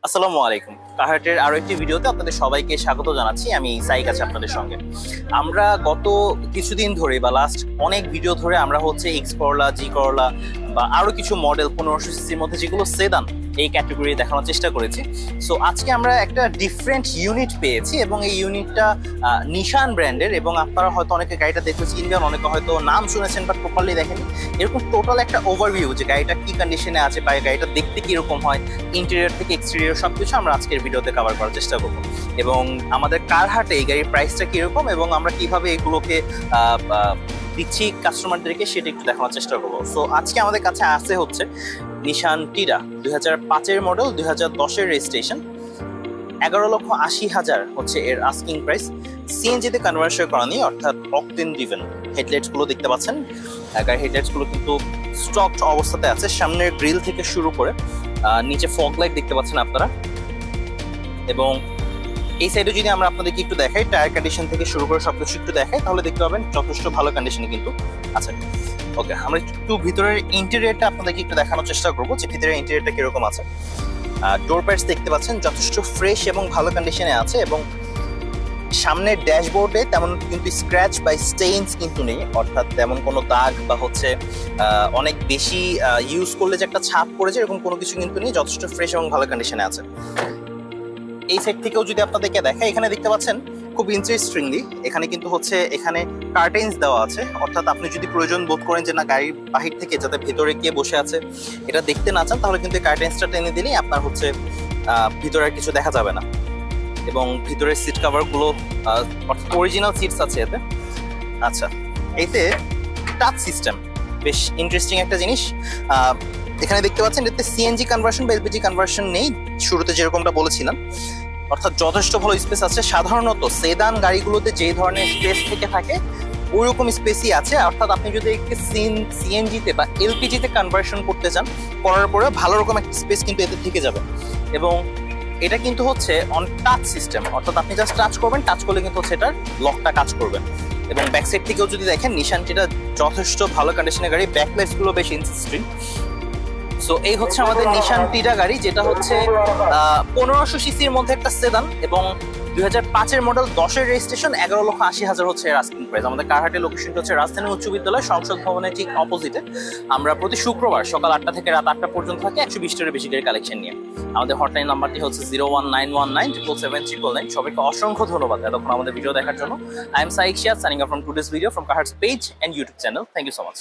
আসসালামু আলাইকুম। কাহারটের আরো একটি ভিডিওতে আপনাদের সবাইকে স্বাগত জানাচ্ছি। আমি সাইক আছি আপনাদের সঙ্গে। আমরা গত কিছুদিন ধরে বা লাস্ট অনেক ভিডিও ধরে আমরা হচ্ছে এক্স করলা, জি করলা বা আরো কিছু মডেল 1500 সিসির মধ্যে যেগুলো সেদান এই ক্যাটাগরি দেখানোর চেষ্টা করেছি। সো আজকে আমরা একটা ডিফারেন্ট ইউনিট পেয়েছি এবং এই ইউনিটটা নিশান ব্র্যান্ডের, এবং আপনারা হয়তো অনেকে গাড়িটা দেখতে চিনবেন, অনেকে হয়তো নাম শুনেছেন বাট প্রপারলি দেখেনি। এরকম টোটাল একটা ওভারভিউ যে গাড়িটা কি কন্ডিশনে আছে বা গাড়িটা দেখতে কিরকম হয়, ইন্টেরিয়র থেকে এক্সটেরিয়র সবকিছু আমরা আজকের ভিডিওতে কভার করার চেষ্টা করবো। এবং আমাদের কারহাটে এই গাড়ির প্রাইসটা কিরকম এবং আমরা কিভাবে এগুলোকে দিচ্ছি কাস্টমারদেরকে সেটা একটু দেখানোর চেষ্টা করবো। সো আজকে আমাদের কাছে আসে হচ্ছে নিশান টিরা 2005-এর মডেল, 2010-এর রেজিস্ট্রেশন, 11,80,000 হচ্ছে এর আস্কিং প্রাইস। সিএনজিতে কনভার্সন করা নেই, অর্থাৎ অকটেন ড্রিভেন। হেডলাইটস গুলো দেখতে পাচ্ছেন, গাড়ির হেডলাইটস গুলো কিন্তু স্টকড অবস্থাতে আছে। সামনের গ্রিল থেকে শুরু করে নিচে ফগ লাইট দেখতে পাচ্ছেন আপনারা। এবং এই সাইডে যদি আমরা আপনাদেরকে একটু দেখাই, টায়ার কন্ডিশন থেকে শুরু করে সবকিছু একটু দেখাই, তাহলে দেখতে পাবেন যথেষ্ট ভালো কন্ডিশনে কিন্তু আছে। ওকে, আমরা একটু ভিতরের ইন্টেরিয়রটা আপনাদেরকে একটু দেখানোর চেষ্টা করবো যে ভিতরের ইন্টেরিয়রটা কিরকম আছে। ডোর প্যাডস দেখতে পাচ্ছেন যথেষ্ট ফ্রেশ এবং ভালো কন্ডিশনে আছে, এবং সামনের ড্যাশবোর্ডে তেমন কিন্তু স্ক্র্যাচ বা স্টেইনস কিন্তু নেই, অর্থাৎ তেমন কোনো দাগ বা হচ্ছে অনেক বেশি ইউজ করলে যে একটা ছাপ পড়েছে এরকম কোনো কিছু কিন্তু নেই, যথেষ্ট ফ্রেশ এবং ভালো কন্ডিশনে আছে। এই সাইড থেকেও যদি আপনাদেরকে দেখায়, এখানে দেখতে পাচ্ছেন খুব ইন্টারেস্টিংলি এখানে কিন্তু হচ্ছে এখানে কার্টেন্স দেওয়া আছে, অর্থাৎ আপনি যদি প্রয়োজন বোধ করেন যে না গাড়ির বাহির থেকে যাতে ভেতরে কে বসে আছে এটা দেখতে না চান, তাহলে কিন্তু কার্টেন্সটা টেনে দিলেই আপনার হচ্ছে ভিতরে কিছু দেখা যাবে না। এবং ভিতরের সিট কাভারগুলো অর্থাৎ অরিজিনাল সিটস আছে এতে। আচ্ছা, এতে টাচ সিস্টেম বেশ ইন্টারেস্টিং একটা জিনিস। এখানে দেখতে পাচ্ছেন এতে সিএনজি কনভার্সন বা এলপিজি কনভার্সন নেই, শুরুতে যেরকমটা বলেছিলাম, অর্থাৎ যথেষ্ট ভালো স্পেস আছে। সাধারণত সেদান গাড়িগুলোতে যে ধরনের স্পেস থেকে থাকে ওইরকম স্পেসই আছে, অর্থাৎ আপনি যদি সিএনজিতে বা এলপিজিতে কনভার্সন করতে চান, করার পরে ভালো রকম একটা স্পেস কিন্তু এতে থেকে যাবে। এবং এটা কিন্তু হচ্ছে অন টাচ সিস্টেম, অর্থাৎ আপনি জাস্ট টাচ করবেন, টাচ করলে কিন্তু হচ্ছে এটার লকটা কাজ করবে। এবং ব্যাক সাইড থেকেও যদি দেখেন, নিশানটিটা যথেষ্ট ভালো কন্ডিশনের গাড়ি, ব্যাক লাইটসগুলো বেশ ইন্টারেস্টিং। সো এই হচ্ছে আমাদের নিশান টিরা গাড়ি, যেটা হচ্ছে 1500 সিসির মধ্যে একটা সেদান, এবং 2005-এর মডেল, 10-এর রেজিস্ট্রেশন, 11,80,000 হচ্ছে এর আস্কিং প্রাইস। আমাদের কারহাটের লোকেশনটা হচ্ছে রাজধানী উচ্চ বিদ্যালয় সংসদ ভবনের ঠিক অপোজিটে। আমরা প্রতি শুক্রবার সকাল 8টা থেকে রাত 8টা পর্যন্ত থাকি 120-এর বেশি গাড়ি কালেকশন নিয়ে। আমাদের হটলাইন নাম্বারটি হচ্ছে 01919 সবাইকে অসংখ্য ধন্যবাদ এতক্ষণ আমাদের ভিডিও দেখার জন্য। I am Saik Shiyad, signing off from today's video from কাহার্টস page and YouTube channel. Thank you so much.